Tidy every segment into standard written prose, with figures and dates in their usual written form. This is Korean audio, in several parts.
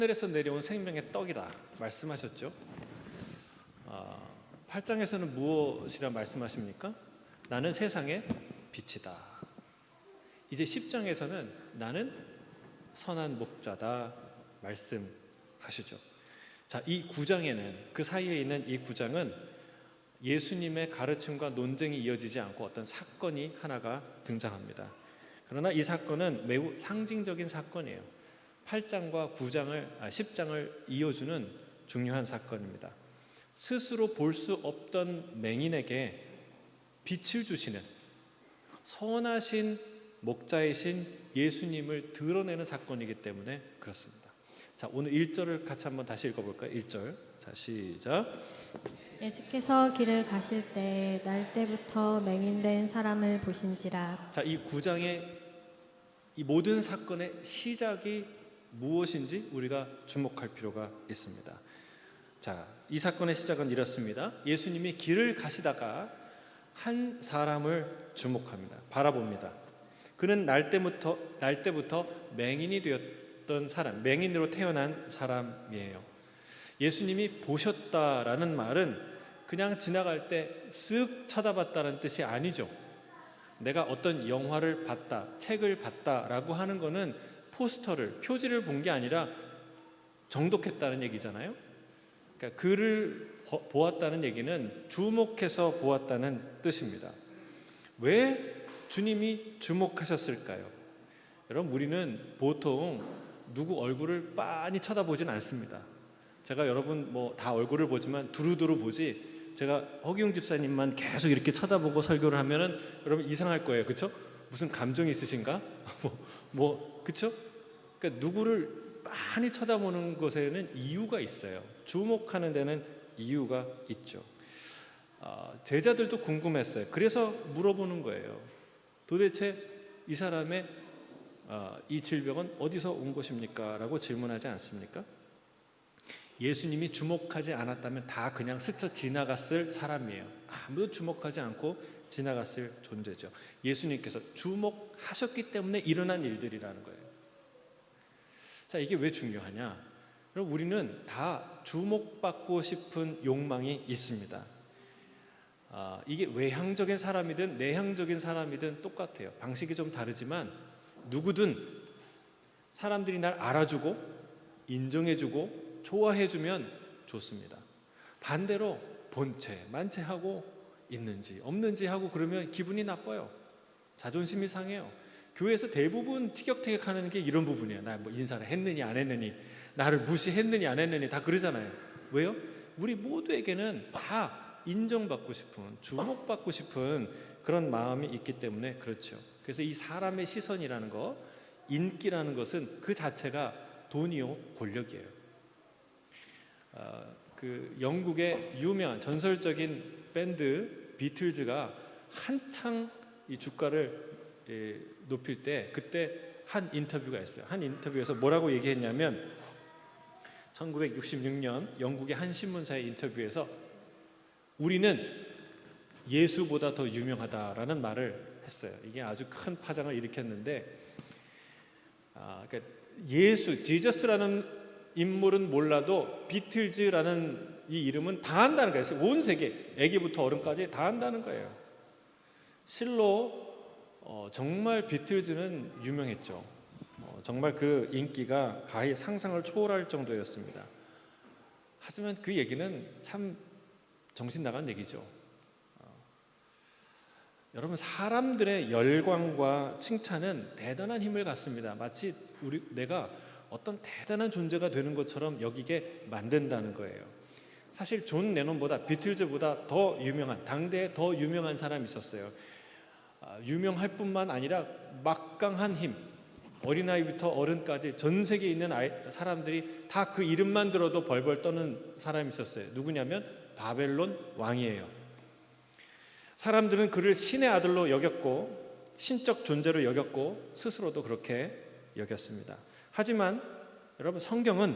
하늘에서 내려온 생명의 떡이다 말씀하셨죠. 8장에서는 무엇이라 말씀하십니까? 나는 세상의 빛이다. 이제 10장에서는 나는 선한 목자다 말씀하시죠. 자, 이 9장에는, 그 사이에 있는 이 9장은 예수님의 가르침과 논쟁이 이어지지 않고 어떤 사건이 하나가 등장합니다. 그러나 이 사건은 매우 상징적인 사건이에요. 8장과 10장을 이어주는 중요한 사건입니다. 스스로 볼 수 없던 맹인에게 빛을 주시는 선하신 목자이신 예수님을 드러내는 사건이기 때문에 그렇습니다. 자, 오늘 1절을 같이 한번 다시 읽어볼까요? 1절. 자, 시작. 예수께서 길을 가실 때 날 때부터 맹인된 사람을 보신지라. 자, 이 9장의 이 모든 사건의 시작이 무엇인지 우리가 주목할 필요가 있습니다. 자, 이 사건의 시작은 이렇습니다. 예수님이 길을 가시다가 한 사람을 주목합니다. 바라봅니다. 그는 날 때부터 맹인이 되었던 사람, 맹인으로 태어난 사람이에요. 예수님이 보셨다라는 말은 그냥 지나갈 때 쓱 쳐다봤다는 뜻이 아니죠. 내가 어떤 영화를 봤다, 책을 봤다라고 하는 거는 포스터를, 표지를 본 게 아니라 정독했다는 얘기잖아요. 그러니까 그를 보았다는 얘기는 주목해서 보았다는 뜻입니다. 왜 주님이 주목하셨을까요? 여러분, 우리는 보통 누구 얼굴을 빤히 쳐다보진 않습니다. 제가 여러분 다 얼굴을 보지만 두루두루 보지, 제가 허기웅 집사님만 계속 이렇게 쳐다보고 설교를 하면은 여러분 이상할 거예요. 그렇죠? 무슨 감정이 있으신가? 그렇죠? 그러니까 누구를 많이 쳐다보는 것에는 이유가 있어요. 주목하는 데는 이유가 있죠. 제자들도 궁금했어요. 그래서 물어보는 거예요. 도대체 이 사람의 이 질병은 어디서 온 것입니까? 라고 질문하지 않습니까? 예수님이 주목하지 않았다면 다 그냥 스쳐 지나갔을 사람이에요. 아무도 주목하지 않고 지나갔을 존재죠. 예수님께서 주목하셨기 때문에 일어난 일들이라는 거예요. 자, 이게 왜 중요하냐? 그럼 우리는 다 주목받고 싶은 욕망이 있습니다. 이게 외향적인 사람이든 내향적인 사람이든 똑같아요. 방식이 좀 다르지만 누구든 사람들이 날 알아주고 인정해주고 좋아해주면 좋습니다. 반대로 본체, 만체하고 있는지 없는지 하고 그러면 기분이 나빠요. 자존심이 상해요. 교회에서 대부분 티격태격하는 게 이런 부분이에요. 나 인사를 했느니 안 했느니, 나를 무시했느니 안 했느니 다 그러잖아요. 왜요? 우리 모두에게는 다 인정받고 싶은, 주목받고 싶은 그런 마음이 있기 때문에 그렇죠. 그래서 이 사람의 시선이라는 거, 인기라는 것은 그 자체가 돈이요 권력이에요. 그 영국의 유명한 전설적인 밴드 비틀즈가 한창 이 주가를 높일 때 그때 한 인터뷰가 있어요. 한 인터뷰에서 뭐라고 얘기했냐면 1966년 영국의 한 신문사의 인터뷰에서 우리는 예수보다 더 유명하다라는 말을 했어요. 이게 아주 큰 파장을 일으켰는데 그러니까 예수, 지저스라는 인물은 몰라도 비틀즈라는 이 이름은 다 한다는 거예요. 온 세계, 아기부터 어른까지 다 한다는 거예요. 실로 정말 비틀즈는 유명했죠. 정말 그 인기가 가히 상상을 초월할 정도였습니다. 하지만 그 얘기는 참 정신 나간 얘기죠. 여러분, 사람들의 열광과 칭찬은 대단한 힘을 갖습니다. 마치 내가 어떤 대단한 존재가 되는 것처럼 여기게 만든다는 거예요. 사실 존 레논보다, 비틀즈보다 더 유명한, 당대에 더 유명한 사람이 있었어요. 유명할 뿐만 아니라 막강한 힘, 어린아이부터 어른까지 전 세계에 있는 사람들이 다 그 이름만 들어도 벌벌 떠는 사람이 있었어요. 누구냐면 바벨론 왕이에요. 사람들은 그를 신의 아들로 여겼고 신적 존재로 여겼고 스스로도 그렇게 여겼습니다. 하지만 여러분, 성경은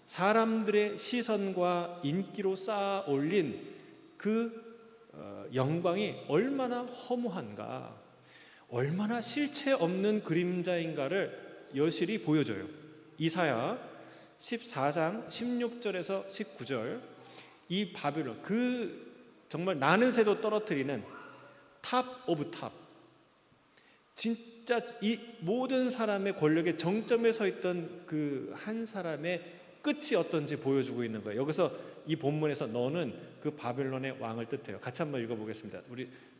사람들의 시선과 인기로 쌓아 올린 그 영광이 얼마나 허무한가, 얼마나 실체 없는 그림자인가를 여실히 보여줘요. 이사야 14장 16절에서 19절, 이 바벨론, 정말 나는 새도 떨어뜨리는 탑 오브 탑, 진짜 이 모든 사람의 권력의 정점에 서 있던 그 한 사람의 끝이 어떤지 보여주고 있는 거예요. 여기서 이 본문에서 너는 그 바벨론의 왕을 뜻해요. 같이 한번 읽어보겠습니다.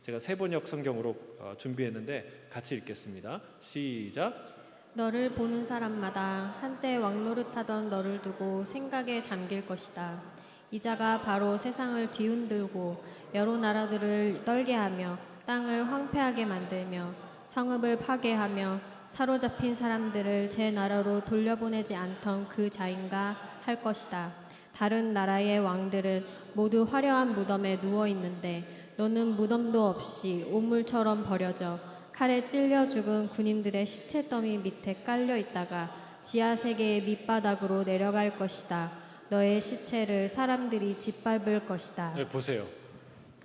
제가 세번역 성경으로 준비했는데 같이 읽겠습니다. 시작. 너를 보는 사람마다 한때 왕노릇하던 너를 두고 생각에 잠길 것이다. 이자가 바로 세상을 뒤흔들고 여러 나라들을 떨게 하며 땅을 황폐하게 만들며 성읍을 파괴하며 사로잡힌 사람들을 제 나라로 돌려보내지 않던 그 자인가 할 것이다. 다른 나라의 왕들은 모두 화려한 무덤에 누워 있는데 너는 무덤도 없이 오물처럼 버려져 칼에 찔려 죽은 군인들의 시체 더미 밑에 깔려 있다가 지하 세계의 밑바닥으로 내려갈 것이다. 너의 시체를 사람들이 짓밟을 것이다. 네, 보세요.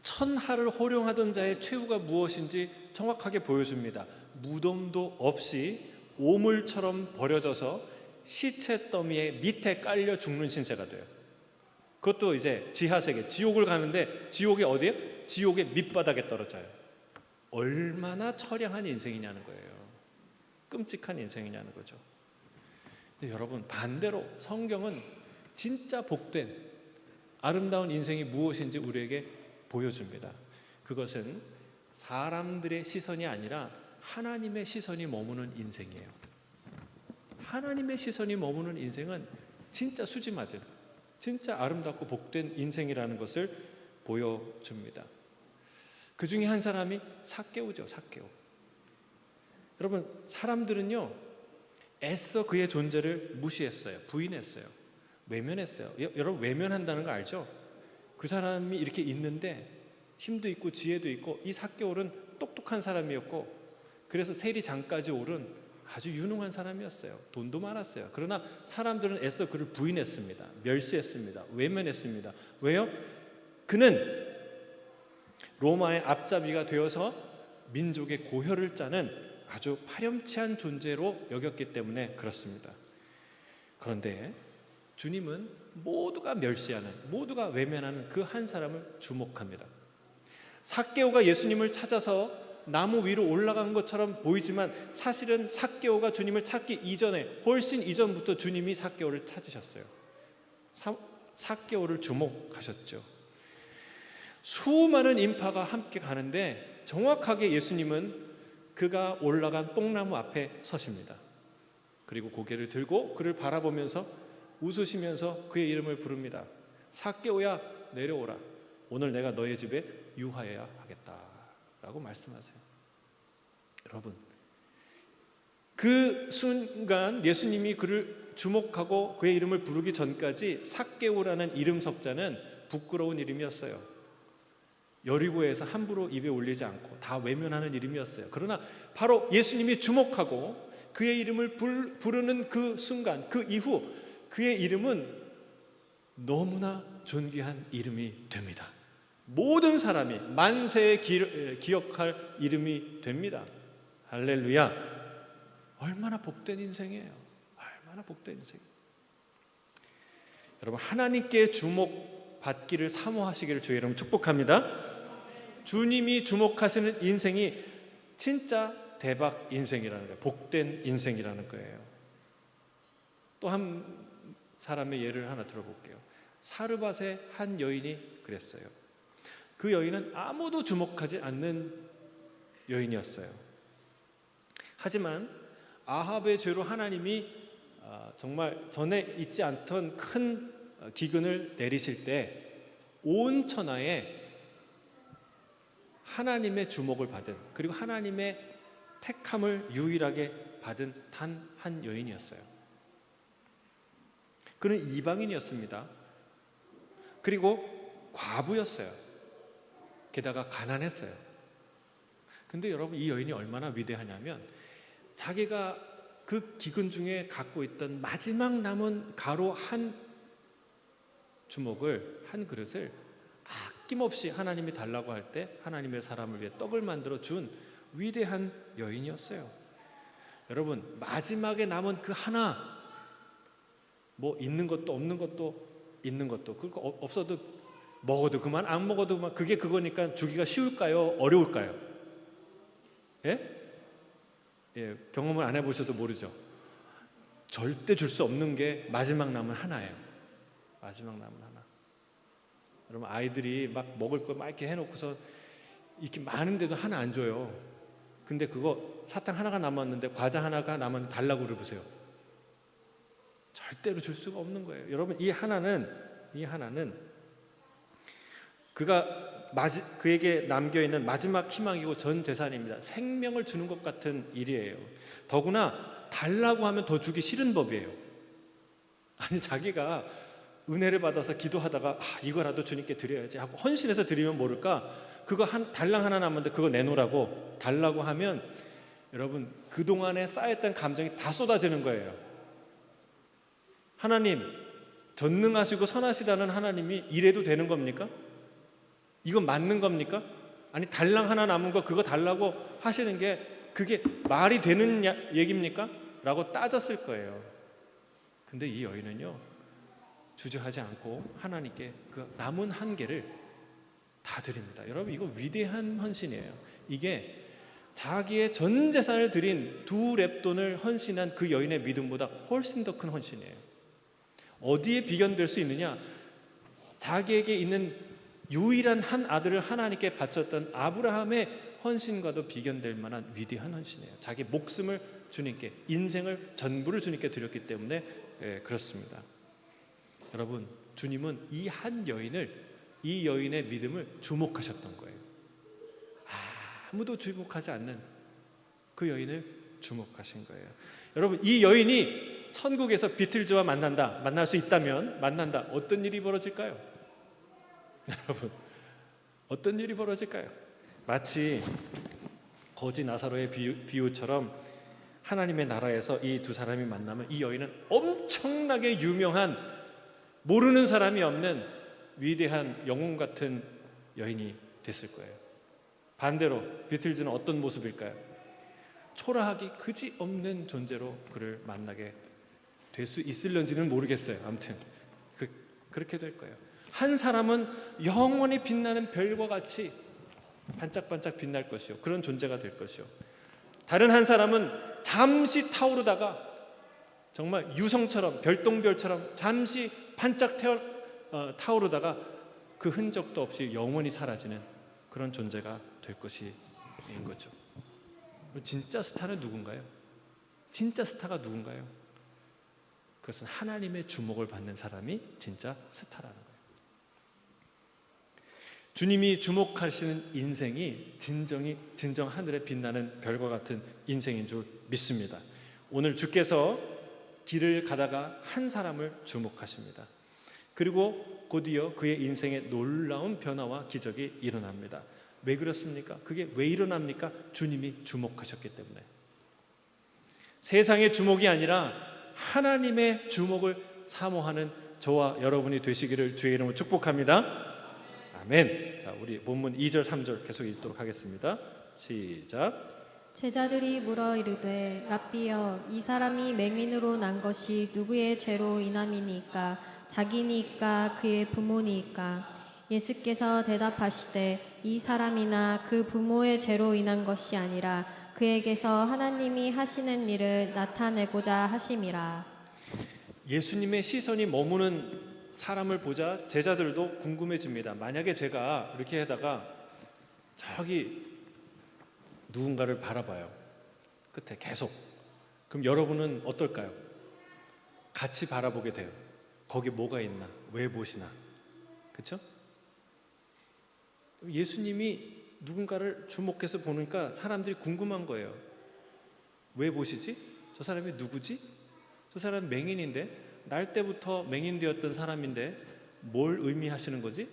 천하를 호령하던 자의 최후가 무엇인지 정확하게 보여줍니다. 무덤도 없이 오물처럼 버려져서 시체 더미의 밑에 깔려 죽는 신세가 돼요. 그것도 이제 지하세계, 지옥을 가는데 지옥이 어디예요? 지옥의 밑바닥에 떨어져요. 얼마나 처량한 인생이냐는 거예요. 끔찍한 인생이냐는 거죠. 근데 여러분, 반대로 성경은 진짜 복된 아름다운 인생이 무엇인지 우리에게 보여줍니다. 그것은 사람들의 시선이 아니라 하나님의 시선이 머무는 인생이에요. 하나님의 시선이 머무는 인생은 진짜 수지 맞은, 진짜 아름답고 복된 인생이라는 것을 보여줍니다. 그 중에 한 사람이 삭개오죠. 삭개오. 여러분, 사람들은요 애써 그의 존재를 무시했어요. 부인했어요. 외면했어요. 여러분, 외면한다는 거 알죠? 그 사람이 이렇게 있는데 힘도 있고 지혜도 있고, 이 삭개오는 똑똑한 사람이었고 그래서 세리장까지 오른 아주 유능한 사람이었어요. 돈도 많았어요. 그러나 사람들은 애써 그를 부인했습니다. 멸시했습니다. 외면했습니다. 왜요? 그는 로마의 앞잡이가 되어서 민족의 고혈을 짜는 아주 파렴치한 존재로 여겼기 때문에 그렇습니다. 그런데 주님은 모두가 멸시하는, 모두가 외면하는 그 한 사람을 주목합니다. 삭개오가 예수님을 찾아서 나무 위로 올라간 것처럼 보이지만 사실은 삭개오가 주님을 찾기 이전에, 훨씬 이전부터 주님이 삭개오를 찾으셨어요. 삭개오를 주목하셨죠. 수많은 인파가 함께 가는데 정확하게 예수님은 그가 올라간 뽕나무 앞에 서십니다. 그리고 고개를 들고 그를 바라보면서 웃으시면서 그의 이름을 부릅니다. 삭개오야, 내려오라. 오늘 내가 너의 집에 유하여야 하겠다라고 말씀하세요. 여러분, 그 순간 예수님이 그를 주목하고 그의 이름을 부르기 전까지 삭개오라는 이름 석자는 부끄러운 이름이었어요. 여리고에서 함부로 입에 올리지 않고 다 외면하는 이름이었어요. 그러나 바로 예수님이 주목하고 그의 이름을 부르는 그 순간, 그 이후 그의 이름은 너무나 존귀한 이름이 됩니다. 모든 사람이 만세에 기억할 이름이 됩니다. 할렐루야. 얼마나 복된 인생이에요. 얼마나 복된 인생. 여러분, 하나님께 주목받기를 사모하시기를 주의 이름으로 축복합니다. 주님이 주목하시는 인생이 진짜 대박 인생이라는 거예요. 복된 인생이라는 거예요. 또 한 사람의 예를 하나 들어볼게요. 사르밧의 한 여인이 그랬어요. 그 여인은 아무도 주목하지 않는 여인이었어요. 하지만 아합의 죄로 하나님이 정말 전에 있지 않던 큰 기근을 내리실 때 온 천하에 하나님의 주목을 받은, 그리고 하나님의 택함을 유일하게 받은 단 한 여인이었어요. 그는 이방인이었습니다. 그리고 과부였어요. 게다가 가난했어요. 근데 여러분, 이 여인이 얼마나 위대하냐면 자기가 그 기근 중에 갖고 있던 마지막 남은 가루 한 주먹을, 한 그릇을 아낌없이 하나님이 달라고 할 때 하나님의 사람을 위해 떡을 만들어 준 위대한 여인이었어요. 여러분, 마지막에 남은 그 하나, 뭐 있는 것도 없는 것도 있는 것도, 그거 없어도 먹어도 그만, 안 먹어도 그만, 그게 그거니까 주기가 쉬울까요? 어려울까요? 예? 예, 경험을 안 해보셔도 모르죠. 절대 줄 수 없는 게 마지막 남은 하나예요. 마지막 남은 하나. 여러분, 아이들이 막 먹을 거 막 이렇게 해놓고서 이렇게 많은데도 하나 안 줘요. 근데 그거 사탕 하나가 남았는데, 과자 하나가 남았는데 달라고 그러보세요. 절대로 줄 수가 없는 거예요. 여러분, 이 하나는 그에게 남겨있는 마지막 희망이고 전 재산입니다. 생명을 주는 것 같은 일이에요. 더구나 달라고 하면 더 주기 싫은 법이에요. 아니, 자기가 은혜를 받아서 기도하다가 이거라도 주님께 드려야지 하고 헌신해서 드리면 모를까, 그거 달랑 하나 남았는데 그거 내놓으라고 달라고 하면, 여러분, 그동안에 쌓였던 감정이 다 쏟아지는 거예요. 하나님, 전능하시고 선하시다는 하나님이 이래도 되는 겁니까? 이건 맞는 겁니까? 아니, 달랑 하나 남은 거 그거 달라고 하시는 게 그게 말이 되는 얘기입니까? 라고 따졌을 거예요. 근데 이 여인은요, 주저하지 않고 하나님께 그 남은 한 개를 다 드립니다. 여러분, 이거 위대한 헌신이에요. 이게 자기의 전 재산을 드린 2렙돈을 헌신한 그 여인의 믿음보다 훨씬 더 큰 헌신이에요. 어디에 비견될 수 있느냐? 자기에게 있는 유일한 한 아들을 하나님께 바쳤던 아브라함의 헌신과도 비견될 만한 위대한 헌신이에요. 자기 목숨을 주님께, 인생을 전부를 주님께 드렸기 때문에 그렇습니다. 여러분, 주님은 이 한 여인을, 이 여인의 믿음을 주목하셨던 거예요. 아무도 주목하지 않는 그 여인을 주목하신 거예요. 여러분, 이 여인이 천국에서 비틀즈와 만날 수 있다면 만난다. 어떤 일이 벌어질까요? 여러분, 어떤 일이 벌어질까요? 마치 거지 나사로의 비유처럼 하나님의 나라에서 이 두 사람이 만나면 이 여인은 엄청나게 유명한, 모르는 사람이 없는 위대한 영웅 같은 여인이 됐을 거예요. 반대로 비틀즈는 어떤 모습일까요? 초라하기 그지없는 존재로 그를 만나게 될 수 있을런지는 모르겠어요. 아무튼 그렇게 될 거예요. 한 사람은 영원히 빛나는 별과 같이 반짝반짝 빛날 것이요, 그런 존재가 될 것이요. 다른 한 사람은 잠시 타오르다가 정말 유성처럼, 별똥별처럼 잠시 반짝 타오르다가 그 흔적도 없이 영원히 사라지는 그런 존재가 될 것인 거죠. 진짜 스타는 누군가요? 진짜 스타가 누군가요? 그것은 하나님의 주목을 받는 사람이 진짜 스타라는 거예요. 주님이 주목하시는 인생이 진정 하늘에 빛나는 별과 같은 인생인 줄 믿습니다. 오늘 주께서 길을 가다가 한 사람을 주목하십니다. 그리고 곧이어 그의 인생에 놀라운 변화와 기적이 일어납니다. 왜 그렇습니까? 그게 왜 일어납니까? 주님이 주목하셨기 때문에. 세상의 주목이 아니라 하나님의 주목을 사모하는 저와 여러분이 되시기를 주의 이름으로 축복합니다. 아멘. 자, 우리 본문 2절 3절 계속 읽도록 하겠습니다. 시작. 제자들이 물어 이르되 랍비여, 이 사람이 맹인으로 난 것이 누구의 죄로 인함이니까? 자기니까 그의 부모니까? 예수께서 대답하시되 이 사람이나 그 부모의 죄로 인한 것이 아니라 그에게서 하나님이 하시는 일을 나타내고자 하심이라. 예수님의 시선이 머무는 사람을 보자 제자들도 궁금해집니다. 만약에 제가 이렇게 하다가 저기 누군가를 바라봐요. 끝에 계속. 그럼 여러분은 어떨까요? 같이 바라보게 돼요. 거기 뭐가 있나? 왜 보시나? 그렇죠? 예수님이 누군가를 주목해서 보니까 사람들이 궁금한 거예요. 왜 보시지? 저 사람이 누구지? 저 사람 맹인인데, 날 때부터 맹인되었던 사람인데 뭘 의미하시는 거지?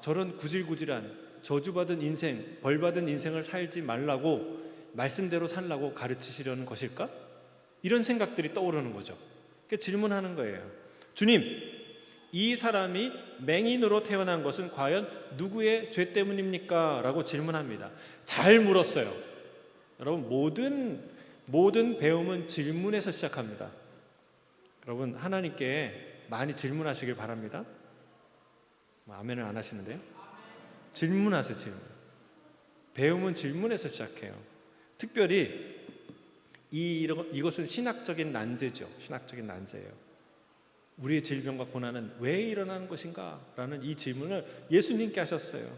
저런 구질구질한 저주받은 인생, 벌받은 인생을 살지 말라고, 말씀대로 살라고 가르치시려는 것일까? 이런 생각들이 떠오르는 거죠. 그러니까 질문하는 거예요. 주님, 이 사람이 맹인으로 태어난 것은 과연 누구의 죄 때문입니까? 라고 질문합니다. 잘 물었어요. 여러분, 모든 배움은 질문에서 시작합니다. 여러분, 하나님께 많이 질문하시길 바랍니다. 아멘을 안 하시는데요? 질문하세요. 질문. 배움은 질문에서 시작해요. 특별히 이것은 신학적인 난제죠. 신학적인 난제예요. 우리의 질병과 고난은 왜 일어나는 것인가? 라는 이 질문을 예수님께 하셨어요.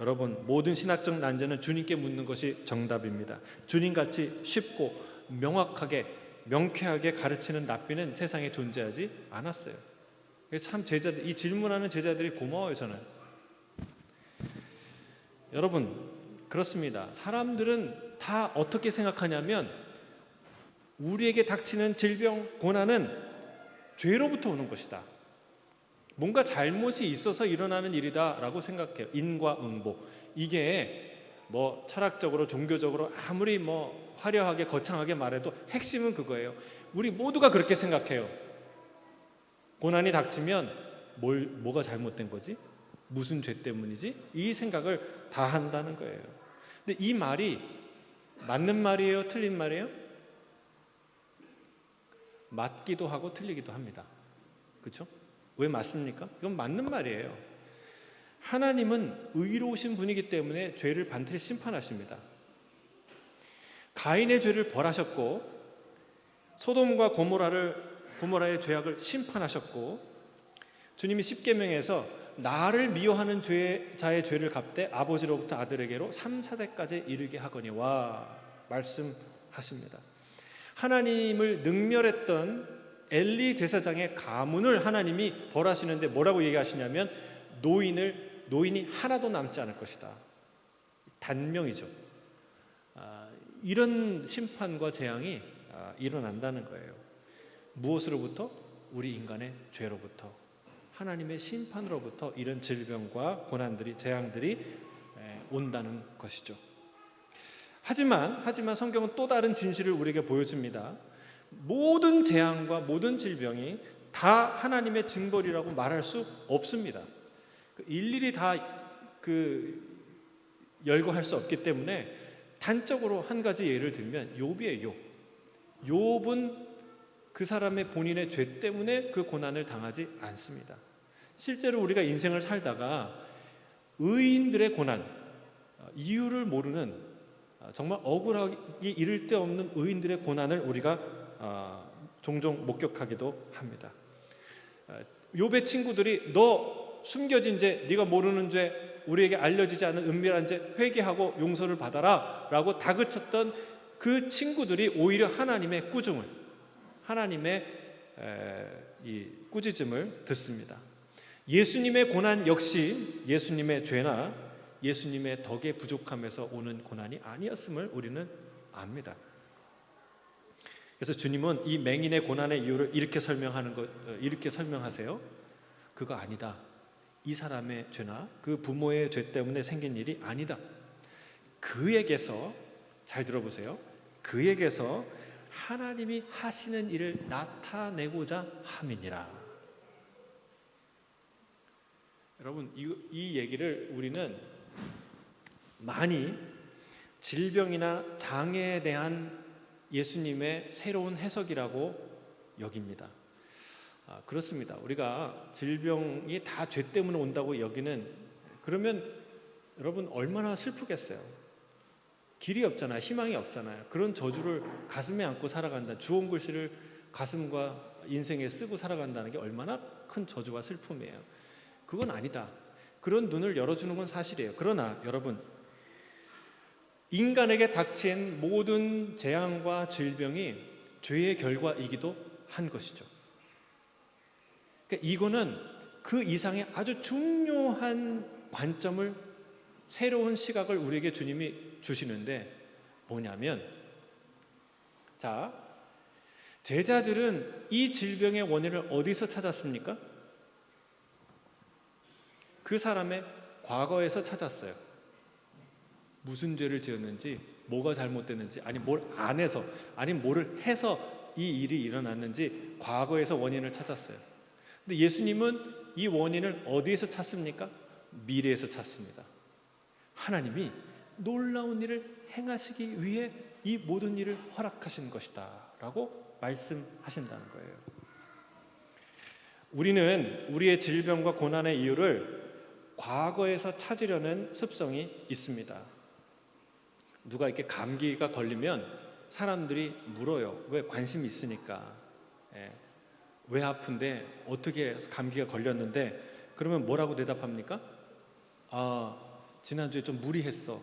여러분, 모든 신학적 난제는 주님께 묻는 것이 정답입니다. 주님같이 쉽고 명확하게 명쾌하게 가르치는 랍비는 세상에 존재하지 않았어요. 참 이 질문하는 제자들이 고마워요. 저는. 여러분, 그렇습니다. 사람들은 다 어떻게 생각하냐면 우리에게 닥치는 질병, 고난은 죄로부터 오는 것이다. 뭔가 잘못이 있어서 일어나는 일이다라고 생각해요. 인과응보. 이게 뭐 철학적으로 종교적으로 아무리 뭐 화려하게 거창하게 말해도 핵심은 그거예요. 우리 모두가 그렇게 생각해요. 고난이 닥치면 뭐가 잘못된 거지? 무슨 죄 때문이지? 이 생각을 다 한다는 거예요. 근데 이 말이 맞는 말이에요? 틀린 말이에요? 맞기도 하고 틀리기도 합니다. 그렇죠? 왜 맞습니까? 이건 맞는 말이에요. 하나님은 의로우신 분이기 때문에 죄를 반드시 심판하십니다. 가인의 죄를 벌하셨고 소돔과 고모라의 죄악을 심판하셨고 주님이 십계명에서 나를 미워하는 자의 죄를 갚되 아버지로부터 아들에게로 3, 4대까지 이르게 하거니와 말씀하십니다. 하나님을 능멸했던 엘리 제사장의 가문을 하나님이 벌하시는데 뭐라고 얘기하시냐면 노인이 하나도 남지 않을 것이다. 단명이죠. 이런 심판과 재앙이 일어난다는 거예요. 무엇으로부터? 우리 인간의 죄로부터, 하나님의 심판으로부터 이런 질병과 고난들이, 재앙들이 온다는 것이죠. 하지만 성경은 또 다른 진실을 우리에게 보여줍니다. 모든 재앙과 모든 질병이 다 하나님의 징벌이라고 말할 수 없습니다. 일일이 다 열거할 수 없기 때문에 단적으로 한 가지 예를 들면 욥이에요. 욥은 그 사람의 본인의 죄 때문에 그 고난을 당하지 않습니다. 실제로 우리가 인생을 살다가 의인들의 고난, 이유를 모르는 정말 억울하기 이를 데 없는 의인들의 고난을 우리가 종종 목격하기도 합니다. 욥의 친구들이 너 숨겨진 죄, 네가 모르는 죄, 우리에게 알려지지 않은 은밀한 죄 회개하고 용서를 받아라 라고 다그쳤던 그 친구들이 오히려 하나님의 꾸중을, 하나님의 이 꾸짖음을 듣습니다. 예수님의 고난 역시 예수님의 죄나 예수님의 덕의 부족함에서 오는 고난이 아니었음을 우리는 압니다. 그래서 주님은 이 맹인의 고난의 이유를 이렇게 설명하세요. 그거 아니다. 이 사람의 죄나 그 부모의 죄 때문에 생긴 일이 아니다. 그에게서, 잘 들어보세요, 그에게서 하나님이 하시는 일을 나타내고자 함이니라. 여러분, 이 얘기를 우리는 많이 질병이나 장애에 대한 예수님의 새로운 해석이라고 여깁니다. 그렇습니다. 우리가 질병이 다 죄 때문에 온다고 여기는, 그러면 여러분 얼마나 슬프겠어요. 길이 없잖아요. 희망이 없잖아요. 그런 저주를 가슴에 안고 살아간다. 주홍 글씨를 가슴과 인생에 쓰고 살아간다는 게 얼마나 큰 저주와 슬픔이에요. 그건 아니다. 그런 눈을 열어주는 건 사실이에요. 그러나 여러분, 인간에게 닥친 모든 재앙과 질병이 죄의 결과이기도 한 것이죠. 그러니까 이거는 그 이상의 아주 중요한 관점을, 새로운 시각을 우리에게 주님이 주시는데 뭐냐면, 자, 제자들은 이 질병의 원인을 어디서 찾았습니까? 그 사람의 과거에서 찾았어요. 무슨 죄를 지었는지, 뭐가 잘못됐는지, 아니 뭘 안 해서, 아니 뭐를 해서 이 일이 일어났는지 과거에서 원인을 찾았어요. 근데 예수님은 이 원인을 어디에서 찾습니까? 미래에서 찾습니다. 하나님이 놀라운 일을 행하시기 위해 이 모든 일을 허락하신 것이다 라고 말씀하신다는 거예요. 우리는 우리의 질병과 고난의 이유를 과거에서 찾으려는 습성이 있습니다. 누가 이렇게 감기가 걸리면 사람들이 물어요. 왜? 관심이 있으니까. 예. 왜 아픈데? 어떻게 감기가 걸렸는데? 그러면 뭐라고 대답합니까? 지난주에 좀 무리했어.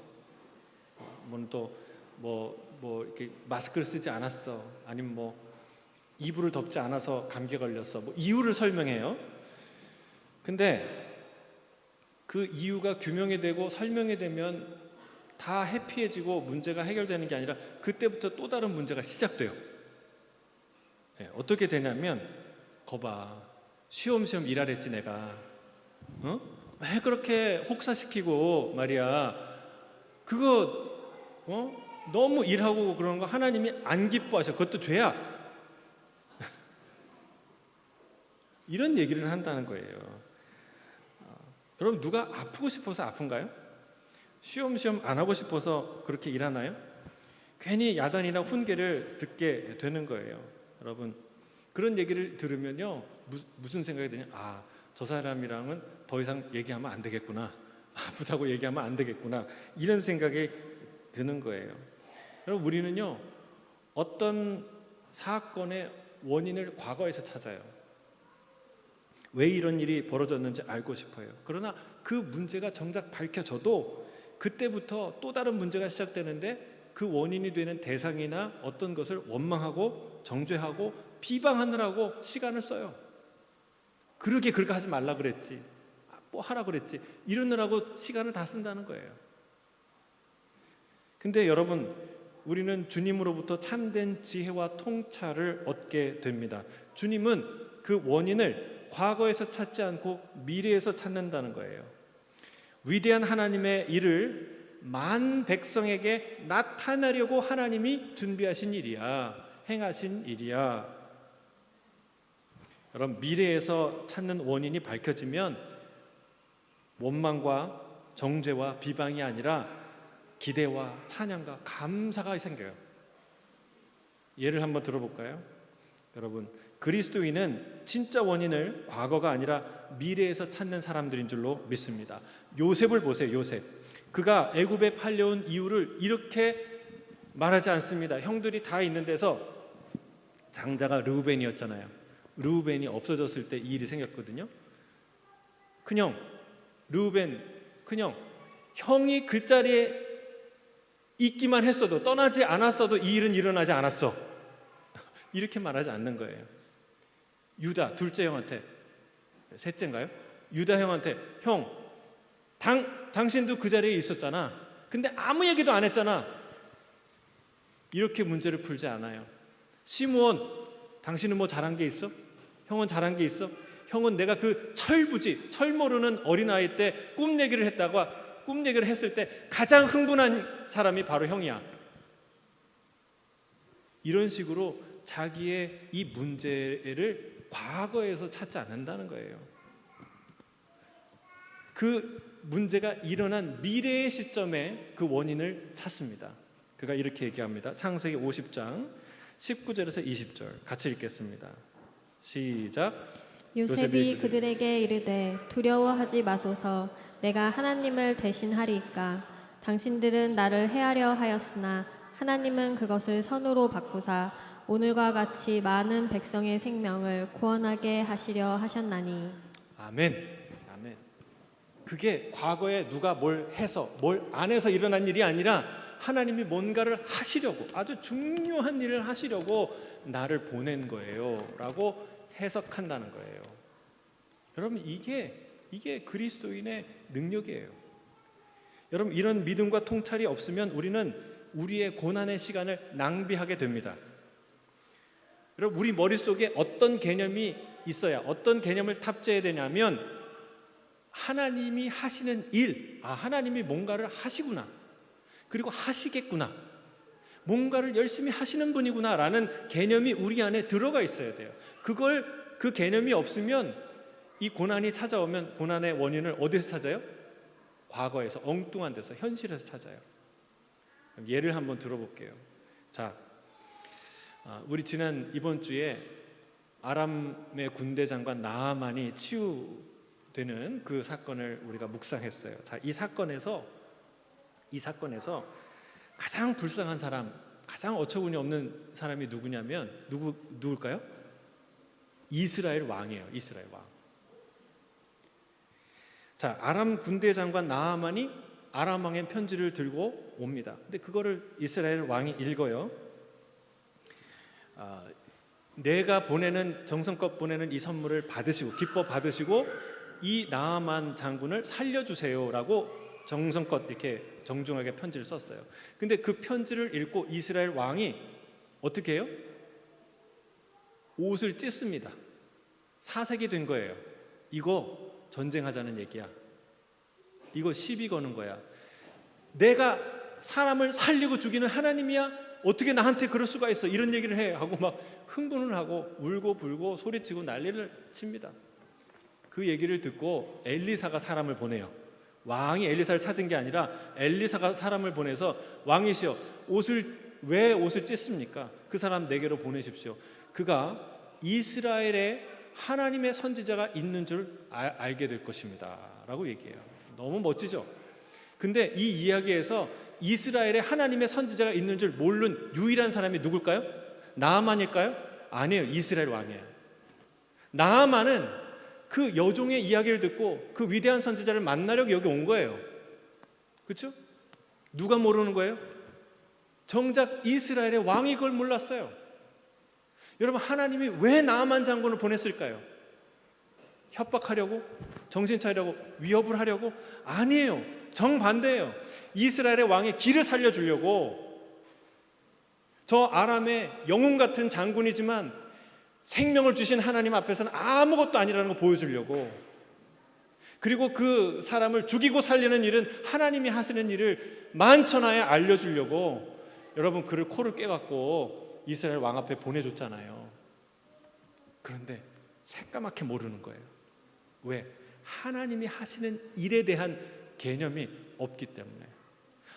뭐 이렇게 마스크를 쓰지 않았어. 아니면 뭐 이불을 덮지 않아서 감기가 걸렸어. 뭐 이유를 설명해요. 근데 그 이유가 규명이 되고 설명이 되면 다 해피해지고 문제가 해결되는 게 아니라 그때부터 또 다른 문제가 시작돼요. 네, 어떻게 되냐면 거봐, 쉬엄쉬엄 일하랬지 내가. 왜 그렇게 혹사시키고 말이야. 그거 너무 일하고 그러는 거 하나님이 안 기뻐하셔. 그것도 죄야. 이런 얘기를 한다는 거예요. 여러분, 누가 아프고 싶어서 아픈가요? 쉬엄쉬엄 안 하고 싶어서 그렇게 일하나요? 괜히 야단이나 훈계를 듣게 되는 거예요. 여러분, 그런 얘기를 들으면요, 무슨 생각이 드냐? 저 사람이랑은 더 이상 얘기하면 안 되겠구나. 아프다고 얘기하면 안 되겠구나. 이런 생각이 드는 거예요. 여러분, 우리는요, 어떤 사건의 원인을 과거에서 찾아요. 왜 이런 일이 벌어졌는지 알고 싶어요. 그러나 그 문제가 정작 밝혀져도 그때부터 또 다른 문제가 시작되는데 그 원인이 되는 대상이나 어떤 것을 원망하고 정죄하고 비방하느라고 시간을 써요. 그렇게 하지 말라 그랬지, 뭐 하라 그랬지, 이러느라고 시간을 다 쓴다는 거예요. 근데 여러분, 우리는 주님으로부터 참된 지혜와 통찰을 얻게 됩니다. 주님은 그 원인을 과거에서 찾지 않고 미래에서 찾는다는 거예요. 위대한 하나님의 일을 만 백성에게 나타내려고 하나님이 준비하신 일이야, 행하신 일이야. 여러분, 미래에서 찾는 원인이 밝혀지면 원망과 정죄와 비방이 아니라 기대와 찬양과 감사가 생겨요. 예를 한번 들어볼까요? 여러분, 그리스도인은 진짜 원인을 과거가 아니라 미래에서 찾는 사람들인 줄로 믿습니다. 요셉을 보세요. 요셉, 그가 애굽에 팔려온 이유를 이렇게 말하지 않습니다. 형들이 다 있는 데서 장자가 르우벤이었잖아요. 르우벤이 없어졌을 때 이 일이 생겼거든요. 그냥 르우벤, 그냥 형이 그 자리에 있기만 했어도, 떠나지 않았어도 이 일은 일어나지 않았어. 이렇게 말하지 않는 거예요. 유다 둘째 형한테, 셋째인가요? 유다 형한테, 형, 당신도 그 자리에 있었잖아. 근데 아무 얘기도 안 했잖아. 이렇게 문제를 풀지 않아요. 시므온, 당신은 뭐 잘한 게 있어? 형은 잘한 게 있어? 형은 내가 그 철부지, 철 모르는 어린아이 때 꿈 얘기를 했을 때 가장 흥분한 사람이 바로 형이야. 이런 식으로 자기의 이 문제를 과거에서 찾지 않는다는 거예요. 그 문제가 일어난 미래의 시점에 그 원인을 찾습니다. 그가 이렇게 얘기합니다. 창세기 50장 19절에서 20절 같이 읽겠습니다. 시작. 요셉이 그들에게 이르되 두려워하지 마소서, 내가 하나님을 대신하리이까. 당신들은 나를 해하려 하였으나 하나님은 그것을 선으로 바꾸사 오늘과 같이 많은 백성의 생명을 구원하게 하시려 하셨나니. 아멘. 아멘. 그게 과거에 누가 뭘 해서 뭘 안 해서 일어난 일이 아니라 하나님이 뭔가를 하시려고, 아주 중요한 일을 하시려고 나를 보낸 거예요 라고 해석한다는 거예요. 여러분, 이게 그리스도인의 능력이에요. 여러분, 이런 믿음과 통찰이 없으면 우리는 우리의 고난의 시간을 낭비하게 됩니다. 여러분, 우리 머릿속에 어떤 개념이 있어야, 어떤 개념을 탑재해야 되냐면 하나님이 하시는 일, 하나님이 뭔가를 하시구나, 그리고 하시겠구나, 뭔가를 열심히 하시는 분이구나 라는 개념이 우리 안에 들어가 있어야 돼요. 그 개념이 없으면 이 고난이 찾아오면 고난의 원인을 어디서 찾아요? 과거에서, 엉뚱한 데서, 현실에서 찾아요. 예를 한번 들어볼게요. 자, 우리 이번 주에 아람의 군대 장관 나아만이 치유되는 그 사건을 우리가 묵상했어요. 자, 이 사건에서 가장 불쌍한 사람, 가장 어처구니 없는 사람이 누구냐면 누굴까요? 이스라엘 왕이에요. 이스라엘 왕. 자, 아람 군대 장관 나아만이 아람 왕의 편지를 들고 옵니다. 근데 그거를 이스라엘 왕이 읽어요. 내가 정성껏 보내는 이 선물을 받으시고 기뻐 받으시고 이 나아만 장군을 살려주세요라고 정성껏 이렇게 정중하게 편지를 썼어요. 근데 그 편지를 읽고 이스라엘 왕이 어떻게 해요? 옷을 찢습니다. 사색이 된 거예요. 이거 전쟁하자는 얘기야. 이거 시비 거는 거야. 내가 사람을 살리고 죽이는 하나님이야? 어떻게 나한테 그럴 수가 있어? 이런 얘기를 해 하고 막 흥분을 하고 울고 불고 소리치고 난리를 칩니다. 그 얘기를 듣고 엘리사가 사람을 보내요. 왕이 엘리사를 찾은 게 아니라 엘리사가 사람을 보내서 왕이시여 왜 옷을 찢습니까? 그 사람 내게로 보내십시오. 그가 이스라엘에 하나님의 선지자가 있는 줄 알게 될 것입니다 라고 얘기해요. 너무 멋지죠? 근데 이 이야기에서 이스라엘에 하나님의 선지자가 있는 줄 모르는 유일한 사람이 누굴까요? 나아만일까요? 아니에요. 이스라엘 왕이에요. 나아만은 그 여종의 이야기를 듣고 그 위대한 선지자를 만나려고 여기 온 거예요. 그렇죠? 누가 모르는 거예요? 정작 이스라엘의 왕이 그걸 몰랐어요. 여러분, 하나님이 왜 나아만 장군을 보냈을까요? 협박하려고? 정신 차리려고? 위협을 하려고? 아니에요. 정반대예요. 이스라엘의 왕의 길을 살려주려고. 저 아람의 영웅 같은 장군이지만 생명을 주신 하나님 앞에서는 아무것도 아니라는 거 보여주려고. 그리고 그 사람을 죽이고 살리는 일은 하나님이 하시는 일을 만천하에 알려주려고 여러분 그를 코를 깨갖고 이스라엘 왕 앞에 보내줬잖아요. 그런데 새까맣게 모르는 거예요. 왜? 하나님이 하시는 일에 대한 개념이 없기 때문에.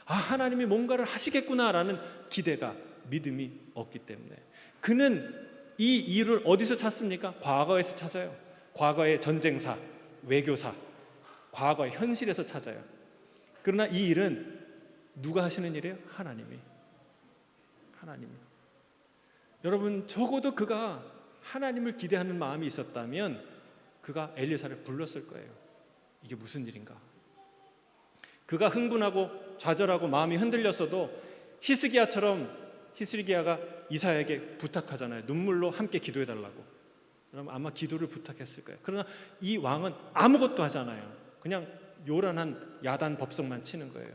하나님이 뭔가를 하시겠구나라는 기대가, 믿음이 없기 때문에. 그는 이 일을 어디서 찾습니까? 과거에서 찾아요. 과거의 전쟁사, 외교사, 과거의 현실에서 찾아요. 그러나 이 일은 누가 하시는 일이에요? 하나님이. 여러분, 적어도 그가 하나님을 기대하는 마음이 있었다면 그가 엘리사를 불렀을 거예요. 이게 무슨 일인가? 그가 흥분하고 좌절하고 마음이 흔들렸어도 히스기야가 이사야에게 부탁하잖아요. 눈물로 함께 기도해달라고. 그럼 아마 기도를 부탁했을 거예요. 그러나 이 왕은 아무것도 하잖아요. 그냥 요란한 야단 법석만 치는 거예요.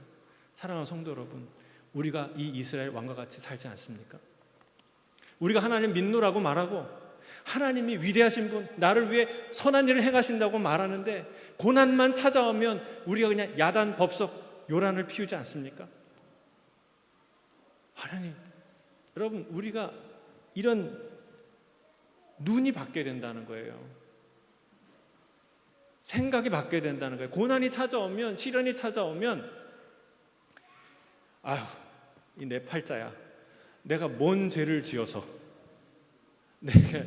사랑하는 성도 여러분, 우리가 이 이스라엘 왕과 같이 살지 않습니까? 우리가 하나님 믿노라고 말하고 하나님이 위대하신 분, 나를 위해 선한 일을 행하신다고 말하는데 고난만 찾아오면 우리가 그냥 야단 법석 요란을 피우지 않습니까? 하나님, 여러분, 우리가 이런 눈이 바뀌어야 된다는 거예요. 생각이 바뀌어야 된다는 거예요. 고난이 찾아오면, 시련이 찾아오면 이 내 팔자야. 내가 뭔 죄를 지어서, 내가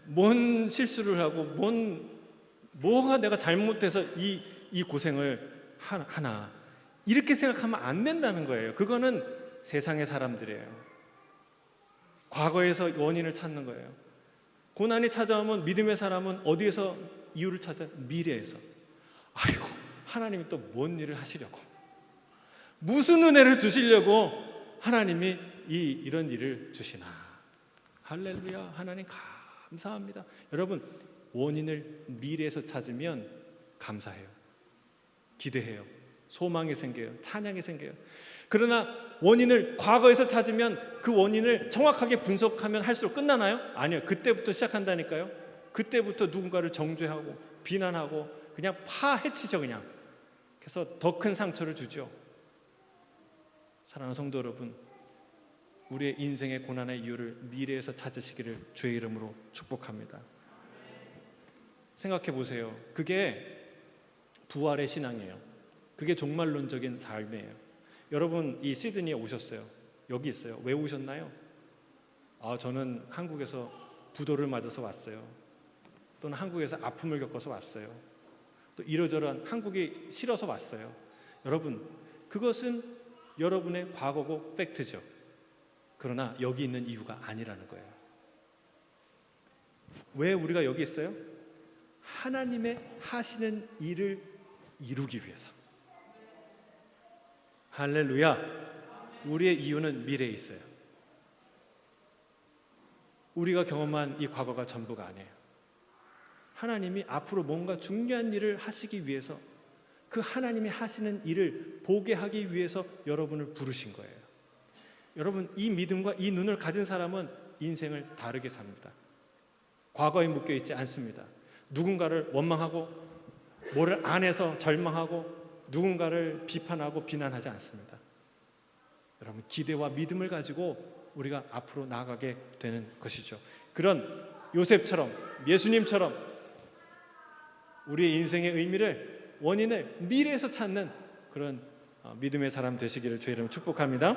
뭔 실수를 하고 뭐가 내가 잘못해서 이 고생을 하나, 이렇게 생각하면 안 된다는 거예요. 그거는 세상의 사람들이에요. 과거에서 원인을 찾는 거예요. 고난이 찾아오면 믿음의 사람은 어디에서 이유를 찾아요? 미래에서. 아이고, 하나님이 또 뭔 일을 하시려고, 무슨 은혜를 주시려고 하나님이 이런 일을 주시나. 할렐루야, 하나님 감사합니다. 여러분, 원인을 미래에서 찾으면 감사해요. 기대해요. 소망이 생겨요. 찬양이 생겨요. 그러나 원인을 과거에서 찾으면 그 원인을 정확하게 분석하면 할수록 끝나나요? 아니요. 그때부터 시작한다니까요. 그때부터 누군가를 정죄하고 비난하고 그냥 파헤치죠. 그냥. 그래서 더 큰 상처를 주죠. 사랑하는 성도 여러분, 우리의 인생의 고난의 이유를 미래에서 찾으시기를 주의 이름으로 축복합니다. 생각해 보세요. 그게 부활의 신앙이에요. 그게 종말론적인 삶이에요. 여러분, 이 시드니에 오셨어요. 여기 있어요. 왜 오셨나요? 저는 한국에서 부도를 맞아서 왔어요. 또는 한국에서 아픔을 겪어서 왔어요. 또 이러저러한 한국이 싫어서 왔어요. 여러분, 그것은 여러분의 과거고 팩트죠. 그러나 여기 있는 이유가 아니라는 거예요. 왜 우리가 여기 있어요? 하나님의 하시는 일을 이루기 위해서. 할렐루야. 우리의 이유는 미래에 있어요. 우리가 경험한 이 과거가 전부가 아니에요. 하나님이 앞으로 뭔가 중요한 일을 하시기 위해서, 그 하나님이 하시는 일을 보게 하기 위해서 여러분을 부르신 거예요. 여러분, 이 믿음과 이 눈을 가진 사람은 인생을 다르게 삽니다. 과거에 묶여 있지 않습니다. 누군가를 원망하고 뭐를 안 해서 절망하고 누군가를 비판하고 비난하지 않습니다. 여러분, 기대와 믿음을 가지고 우리가 앞으로 나아가게 되는 것이죠. 그런 요셉처럼, 예수님처럼 우리의 인생의 의미를, 원인을 미래에서 찾는 그런 믿음의 사람 되시기를 주의 이름으로 축복합니다.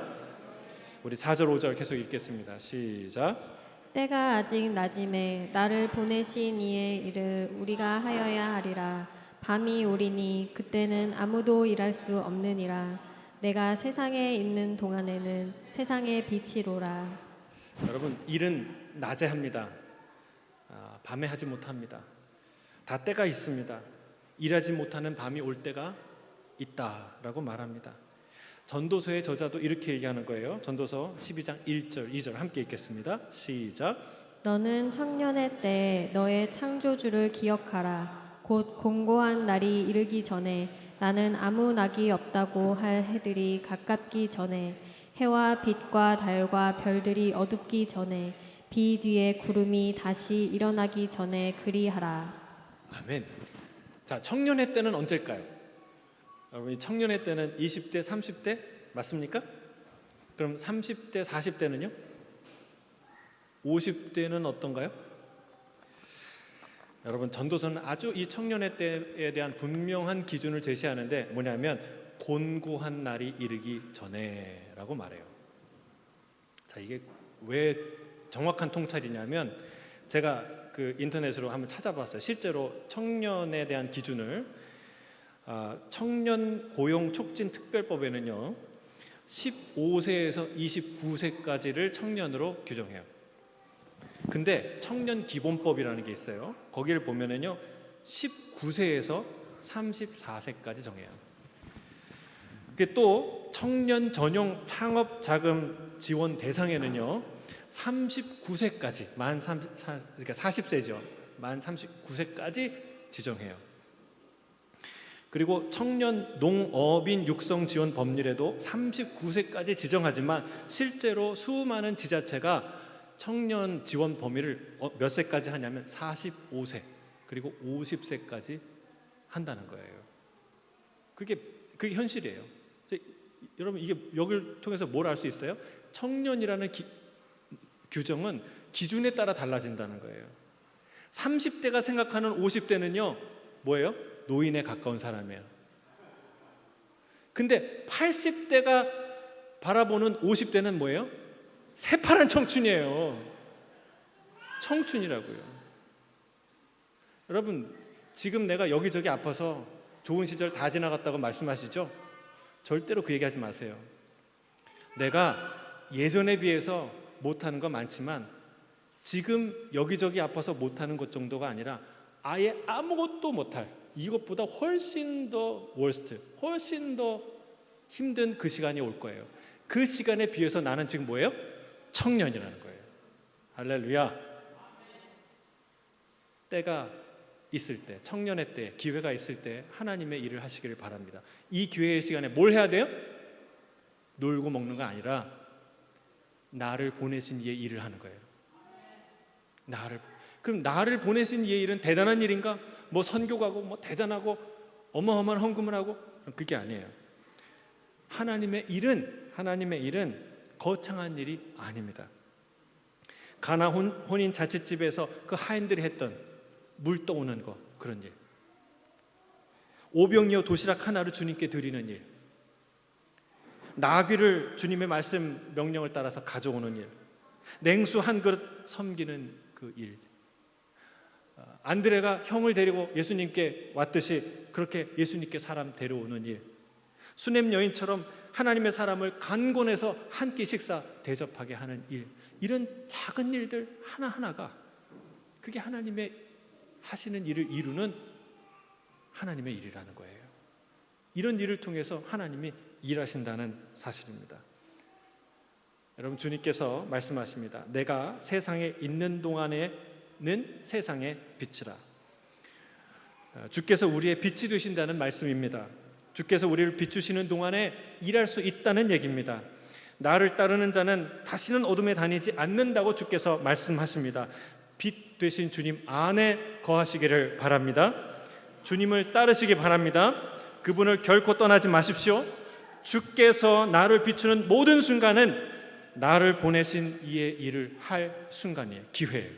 우리 4절 5절 계속 읽겠습니다. 시작. 때가 아직 낮임에 나를 보내신 이의 일을 우리가 하여야 하리라. 밤이 오리니 그때는 아무도 일할 수 없느니라. 내가 세상에 있는 동안에는 세상의 빛이로라. 여러분, 일은 낮에 합니다. 밤에 하지 못합니다. 다 때가 있습니다. 일하지 못하는 밤이 올 때가 있다라고 말합니다. 전도서의 저자도 이렇게 얘기하는 거예요. 전도서 12장 1절 2절 함께 읽겠습니다. 시작. 너는 청년의 때 너의 창조주를 기억하라. 곧 공고한 날이 이르기 전에 나는 아무 낙이 없다고 할 해들이 가깝기 전에 해와 빛과 달과 별들이 어둡기 전에 비 뒤에 구름이 다시 일어나기 전에 그리하라. 아멘. 자, 청년의 때는 언제일까요? 여러분, 이 청년의 때는 20대, 30대 맞습니까? 그럼 30대, 40대는요? 50대는 어떤가요? 여러분, 전도서는 아주 이 청년의 때에 대한 분명한 기준을 제시하는데 뭐냐면 곤고한 날이 이르기 전에라고 말해요. 자, 이게 왜 정확한 통찰이냐면 제가 그 인터넷으로 한번 찾아봤어요. 실제로 청년에 대한 기준을 청년 고용 촉진 특별법에는요 15세에서 29세까지를 청년으로 규정해요. 근데 청년 기본법이라는 게 있어요. 거기를 보면은요 19세에서 34세까지 정해요. 그게 또 청년 전용 창업 자금 지원 대상에는요 39세까지 그러니까 40세죠. 만 39세까지 지정해요. 그리고 청년 농업인 육성 지원 법률에도 39세까지 지정하지만 실제로 수많은 지자체가 청년 지원 범위를 몇 세까지 하냐면 45세 그리고 50세까지 한다는 거예요. 그게 현실이에요. 여러분, 이게 여기를 통해서 뭘 알 수 있어요? 청년이라는 규정은 기준에 따라 달라진다는 거예요. 30대가 생각하는 50대는요 뭐예요? 노인에 가까운 사람이에요. 근데 80대가 바라보는 50대는 뭐예요? 새파란 청춘이에요. 청춘이라고요. 여러분, 지금 내가 여기저기 아파서 좋은 시절 다 지나갔다고 말씀하시죠? 절대로 그 얘기하지 마세요. 내가 예전에 비해서 못하는 거 많지만 지금 여기저기 아파서 못하는 것 정도가 아니라 아예 아무것도 못할, 이것보다 훨씬 더 월스트, 훨씬 더 힘든 그 시간이 올 거예요. 그 시간에 비해서 나는 지금 뭐예요? 청년이라는 거예요. 할렐루야. 때가 있을 때, 청년의 때, 기회가 있을 때 하나님의 일을 하시기를 바랍니다. 이 기회의 시간에 뭘 해야 돼요? 놀고 먹는 거 아니라 나를 보내신 이의 일을 하는 거예요. 그럼 나를 보내신 이의 일은 대단한 일인가? 뭐 선교 가고 뭐 대단하고 어마어마한 헌금을 하고, 그게 아니에요. 하나님의 일은 거창한 일이 아닙니다. 가나 혼인 자칫집에서 그 하인들이 했던 물 떠오는 거, 그런 일, 오병이어 도시락 하나를 주님께 드리는 일, 나귀를 주님의 말씀 명령을 따라서 가져오는 일, 냉수 한 그릇 섬기는 그 일. 안드레가 형을 데리고 예수님께 왔듯이 그렇게 예수님께 사람 데려오는 일. 수냄 여인처럼 하나님의 사람을 간곤해서 한 끼 식사 대접하게 하는 일. 이런 작은 일들 하나하나가 그게 하나님의 하시는 일을 이루는 하나님의 일이라는 거예요. 이런 일을 통해서 하나님이 일하신다는 사실입니다. 여러분, 주님께서 말씀하십니다. 내가 세상에 있는 동안에는 세상의 빛이라. 주께서 우리의 빛이 되신다는 말씀입니다. 주께서 우리를 비추시는 동안에 일할 수 있다는 얘기입니다. 나를 따르는 자는 다시는 어둠에 다니지 않는다고 주께서 말씀하십니다. 빛 되신 주님 안에 거하시기를 바랍니다. 주님을 따르시기 바랍니다. 그분을 결코 떠나지 마십시오. 주께서 나를 비추는 모든 순간은 나를 보내신 이의 일을 할 순간이에요. 기회예요.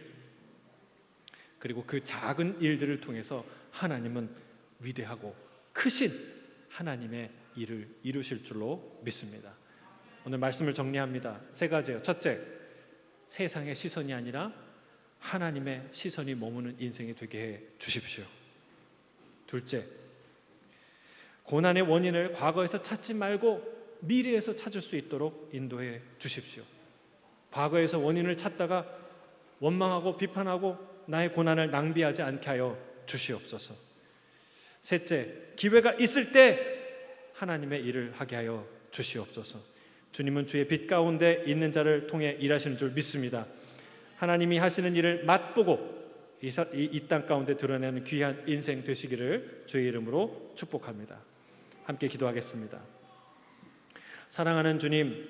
그리고 그 작은 일들을 통해서 하나님은 위대하고 크신 하나님의 일을 이루실 줄로 믿습니다. 오늘 말씀을 정리합니다. 세 가지예요. 첫째, 세상의 시선이 아니라 하나님의 시선이 머무는 인생이 되게 해 주십시오. 둘째, 고난의 원인을 과거에서 찾지 말고 미래에서 찾을 수 있도록 인도해 주십시오. 과거에서 원인을 찾다가 원망하고 비판하고 나의 고난을 낭비하지 않게 하여 주시옵소서. 셋째, 기회가 있을 때 하나님의 일을 하게 하여 주시옵소서. 주님은 주의 빛 가운데 있는 자를 통해 일하시는 줄 믿습니다. 하나님이 하시는 일을 맛보고 이 땅 가운데 드러내는 귀한 인생 되시기를 주의 이름으로 축복합니다. 함께 기도하겠습니다. 사랑하는 주님,